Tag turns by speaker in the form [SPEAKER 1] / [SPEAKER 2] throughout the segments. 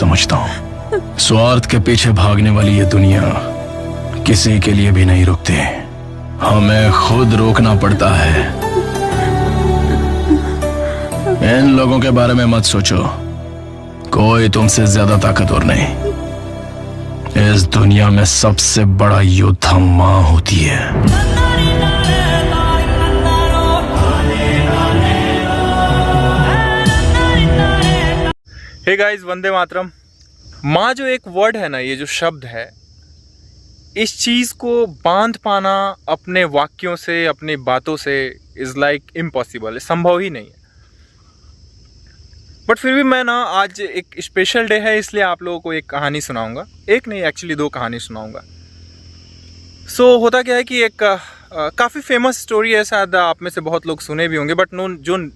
[SPEAKER 1] समझता हूँ स्वार्थ के पीछे भागने वाली ये दुनिया किसी के लिए भी नहीं रुकती, हमें खुद रोकना पड़ता है। इन लोगों के बारे में मत सोचो, कोई तुमसे ज्यादा ताकतवर नहीं। इस दुनिया में सबसे बड़ा योद्धा माँ होती है।
[SPEAKER 2] Hey guys, Vande Mataram. माँ जो एक वर्ड है ना, ये जो शब्द है, इस चीज़ को बांध पाना अपने वाक्यों से, अपनी बातों से इज़ लाइक इम्पॉसिबल, संभव ही नहीं है। बट फिर भी मैं ना, आज एक स्पेशल डे है, इसलिए आप लोगों को एक कहानी सुनाऊंगा। एक नहीं, एक्चुअली 2 कहानी सुनाऊंगा। सो होता क्या है कि एक काफ़ी फेमस स्टोरी है, शायद आप में से बहुत लोग सुने भी होंगे, बट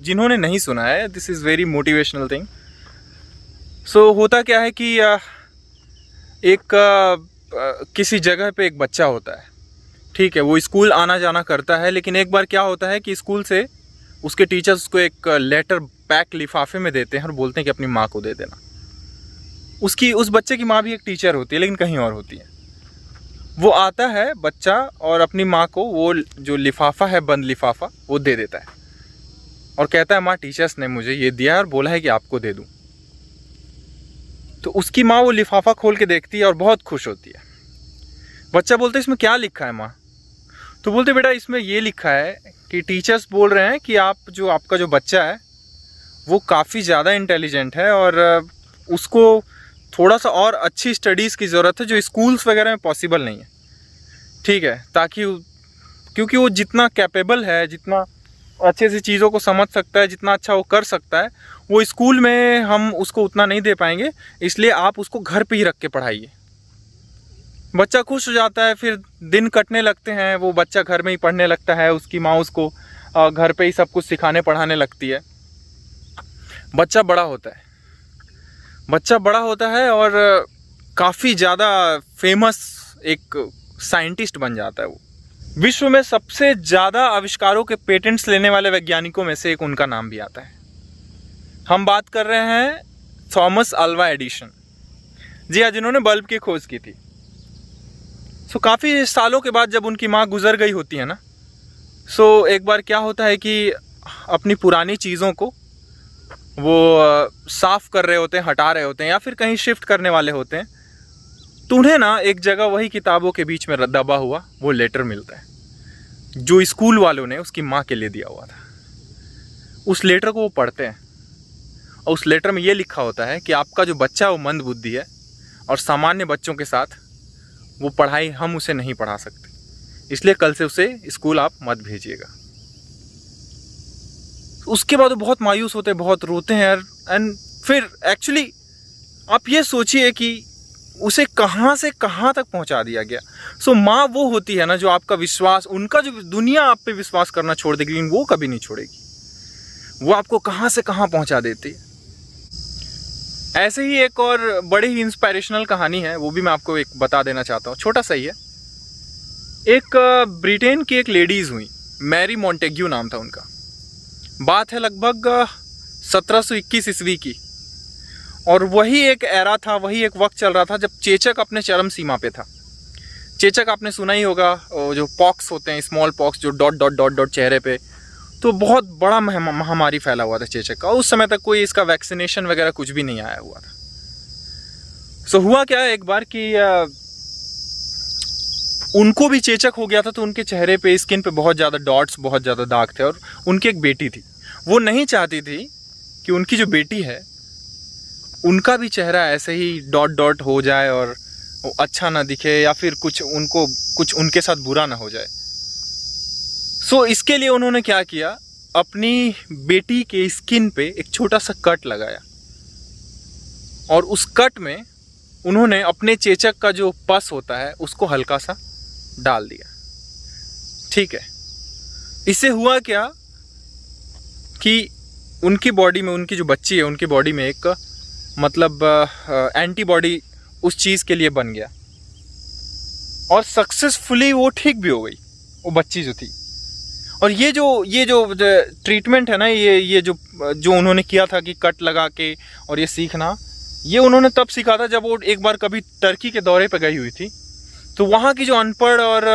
[SPEAKER 2] जिन्होंने नहीं सुना है, this is very motivational thing. So होता क्या है कि किसी जगह पे एक बच्चा होता है, ठीक है। वो स्कूल आना जाना करता है, लेकिन एक बार क्या होता है कि स्कूल से उसके टीचर्स उसको एक लेटर पैक लिफाफे में देते हैं और बोलते हैं कि अपनी माँ को दे देना। उस बच्चे की माँ भी एक टीचर होती है, लेकिन कहीं और होती है। वो आता है बच्चा और अपनी माँ को वो जो लिफाफा है, बंद लिफाफा, वो दे देता है और कहता है, माँ, टीचर्स ने मुझे ये दिया और बोला है कि आपको दे दूँ। तो उसकी माँ वो लिफाफा खोल के देखती है और बहुत खुश होती है। बच्चा बोलता है, इसमें क्या लिखा है माँ? तो बोलते, बेटा, इसमें ये लिखा है कि टीचर्स बोल रहे हैं कि आपका जो बच्चा है वो काफ़ी ज़्यादा इंटेलिजेंट है और उसको थोड़ा सा और अच्छी स्टडीज़ की ज़रूरत है, जो स्कूल्स वगैरह में पॉसिबल नहीं है, ठीक है। क्योंकि वो जितना कैपेबल है, जितना अच्छे से चीज़ों को समझ सकता है, जितना अच्छा वो कर सकता है, वो स्कूल में हम उसको उतना नहीं दे पाएंगे, इसलिए आप उसको घर पे ही रख के पढ़ाइए। बच्चा खुश हो जाता है। फिर दिन कटने लगते हैं, वो बच्चा घर में ही पढ़ने लगता है, उसकी माँ उसको घर पे ही सब कुछ सिखाने पढ़ाने लगती है। बच्चा बड़ा होता है और काफ़ी ज़्यादा फेमस एक साइंटिस्ट बन जाता है। वो विश्व में सबसे ज़्यादा आविष्कारों के पेटेंट्स लेने वाले वैज्ञानिकों में से एक उनका नाम भी आता है। हम बात कर रहे हैं थॉमस अल्वा एडिसन, जी हाँ, जिन्होंने बल्ब की खोज की थी। सो काफ़ी सालों के बाद जब उनकी माँ गुजर गई होती है ना, सो एक बार क्या होता है कि अपनी पुरानी चीज़ों को वो साफ़ कर रहे होते हैं, हटा रहे होते हैं, या फिर कहीं शिफ्ट करने वाले होते हैं। तो उन्हें ना एक जगह वही किताबों के बीच में दबा हुआ वो लेटर मिलता है, जो स्कूल वालों ने उसकी माँ के लिए दिया हुआ था। उस लेटर को वो पढ़ते हैं और उस लेटर में ये लिखा होता है कि आपका जो बच्चा है वो मंद बुद्धि है और सामान्य बच्चों के साथ वो पढ़ाई हम उसे नहीं पढ़ा सकते, इसलिए कल से उसे स्कूल आप मत भेजिएगा। उसके बाद वो बहुत मायूस होते हैं, बहुत रोते हैं यार। एंड फिर एक्चुअली आप ये सोचिए कि उसे कहाँ से कहाँ तक पहुँचा दिया गया। सो माँ वो होती है ना, जो आपका विश्वास, उनका जो दुनिया आप पे विश्वास करना छोड़ देगी, लेकिन वो कभी नहीं छोड़ेगी। वो आपको कहाँ से कहाँ पहुँचा देती है। ऐसे ही एक और बड़ी ही इंस्पायरेशनल कहानी है, वो भी मैं आपको एक बता देना चाहता हूँ, छोटा सा ही है। एक ब्रिटेन की एक लेडीज़ हुई, मैरी मॉन्टेग्यू नाम था उनका। बात है लगभग 1721 ईस्वी की, और वही एक एरा था, वही एक वक्त चल रहा था जब चेचक अपने चरम सीमा पे था। चेचक आपने सुना ही होगा, जो पॉक्स होते हैं, स्मॉल पॉक्स, जो डॉट डॉट डॉट डॉट चेहरे पे, तो बहुत बड़ा महामारी फैला हुआ था चेचक का। उस समय तक कोई इसका वैक्सीनेशन वगैरह कुछ भी नहीं आया हुआ था। सो हुआ क्या एक बार कि उनको भी चेचक हो गया था, तो उनके चेहरे पे, स्किन पे बहुत ज़्यादा डॉट्स, बहुत ज़्यादा दाग थे। और उनकी एक बेटी थी, वो नहीं चाहती थी कि उनकी जो बेटी है उनका भी चेहरा ऐसे ही डॉट डॉट हो जाए और वो अच्छा ना दिखे, या फिर कुछ उनके साथ बुरा ना हो जाए। सो इसके लिए उन्होंने क्या किया, अपनी बेटी के स्किन पे एक छोटा सा कट लगाया और उस कट में उन्होंने अपने चेचक का जो पस होता है उसको हल्का सा डाल दिया, ठीक है। इससे हुआ क्या कि उनकी बॉडी में, उनकी जो बच्ची है उनकी बॉडी में एक मतलब एंटीबॉडी उस चीज़ के लिए बन गया और सक्सेसफुली वो ठीक भी हो गई, वो बच्ची जो थी। और ये जो ट्रीटमेंट है ना, ये जो उन्होंने किया था कि कट लगा के और ये सीखना, ये उन्होंने तब सीखा था जब वो एक बार कभी टर्की के दौरे पे गई हुई थी। तो वहाँ की जो अनपढ़ और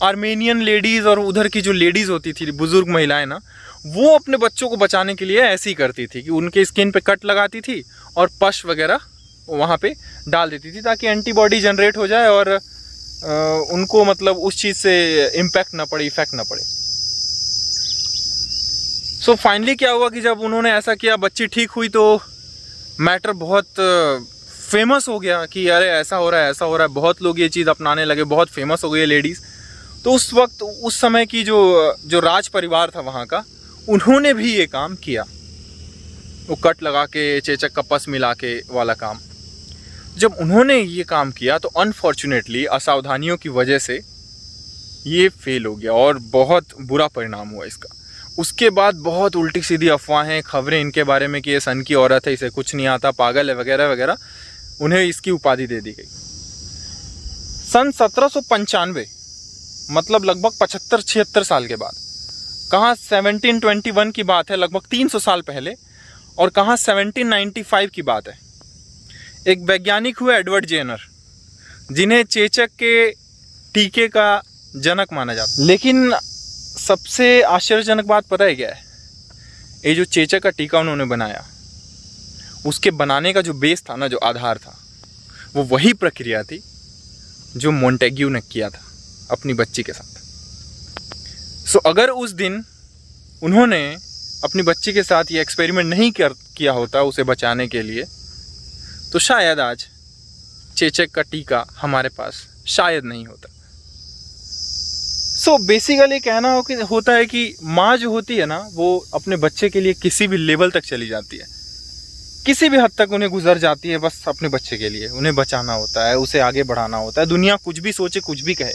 [SPEAKER 2] आर्मेनियन लेडीज़ और उधर की जो लेडीज़ होती थी, बुज़ुर्ग महिलाएं ना, वो अपने बच्चों को बचाने के लिए ऐसी करती थी कि उनके स्किन पे कट लगाती थी और पश वगैरह वहाँ पे डाल देती थी ताकि एंटीबॉडी जनरेट हो जाए और उनको मतलब उस चीज़ से इम्पैक्ट ना पड़े, इफेक्ट ना पड़े। सो फाइनली क्या हुआ कि जब उन्होंने ऐसा किया, बच्ची ठीक हुई, तो मैटर बहुत फेमस हो गया कि अरे ऐसा हो रहा है, ऐसा हो रहा है, बहुत लोग ये चीज़ अपनाने लगे, बहुत फेमस हो गई है लेडीज़। तो उस वक्त उस समय की जो राज परिवार था वहाँ का, उन्होंने भी ये काम किया, वो कट लगा के चेचक का पस मिला के वाला काम। जब उन्होंने ये काम किया तो अनफॉर्चुनेटली असावधानियों की वजह से ये फेल हो गया और बहुत बुरा परिणाम हुआ इसका। उसके बाद बहुत उल्टी सीधी अफवाहें, खबरें इनके बारे में कि ये सन की औरत है, इसे कुछ नहीं आता, पागल है वगैरह वगैरह, उन्हें इसकी उपाधि दे दी गई। सन 1795 मतलब लगभग 75-76 साल के बाद, कहाँ 1721 की बात है, लगभग 300 साल पहले, और कहाँ 1795 की बात है, एक वैज्ञानिक हुए एडवर्ड जेनर, जिन्हें चेचक के टीके का जनक माना जाता है। लेकिन सबसे आश्चर्यजनक बात पता है क्या है? ये जो चेचक का टीका उन्होंने बनाया, उसके बनाने का जो बेस था ना, जो आधार था, वो वही प्रक्रिया थी जो मोंटेग्यू ने किया था अपनी बच्ची के साथ। सो अगर उस दिन उन्होंने अपनी बच्ची के साथ ये एक्सपेरिमेंट नहीं किया होता उसे बचाने के लिए, तो शायद आज चेचक का टीका हमारे पास शायद नहीं होता। सो बेसिकली कहना होता है कि माँ जो होती है ना, वो अपने बच्चे के लिए किसी भी लेवल तक चली जाती है, किसी भी हद तक उन्हें गुजर जाती है, बस अपने बच्चे के लिए। उन्हें बचाना होता है, उसे आगे बढ़ाना होता है, दुनिया कुछ भी सोचे, कुछ भी कहे,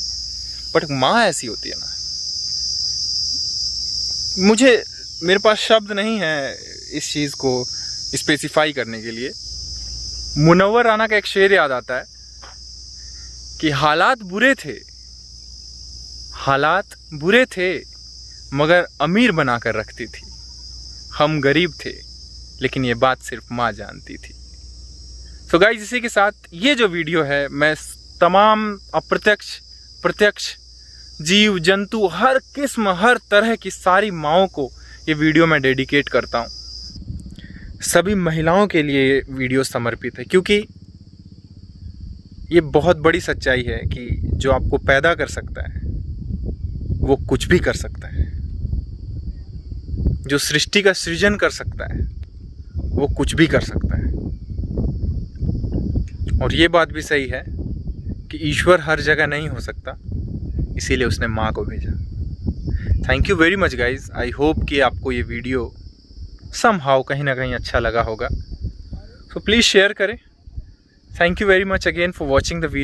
[SPEAKER 2] बट माँ ऐसी होती है ना, मेरे पास शब्द नहीं है इस चीज़ को स्पेसिफाई करने के लिए। मुनव्वर राना का एक शेर याद आता है कि हालात बुरे थे मगर अमीर बनाकर रखती थी, हम गरीब थे लेकिन ये बात सिर्फ माँ जानती थी। सो गाइस, इसी के साथ ये जो वीडियो है, मैं तमाम अप्रत्यक्ष प्रत्यक्ष जीव जंतु, हर किस्म, हर तरह की सारी माँओं को ये वीडियो मैं डेडिकेट करता हूँ। सभी महिलाओं के लिए ये वीडियो समर्पित है, क्योंकि ये बहुत बड़ी सच्चाई है कि जो आपको पैदा कर सकता है वो कुछ भी कर सकता है, जो सृष्टि का सृजन कर सकता है वो कुछ भी कर सकता है। और ये बात भी सही है कि ईश्वर हर जगह नहीं हो सकता, इसीलिए उसने माँ को भेजा। Thank you very much guys. I hope कि आपको ये वीडियो समहाउ कहीं ना कहीं अच्छा लगा होगा, सो प्लीज़ शेयर करें। Thank you very much again for watching the video.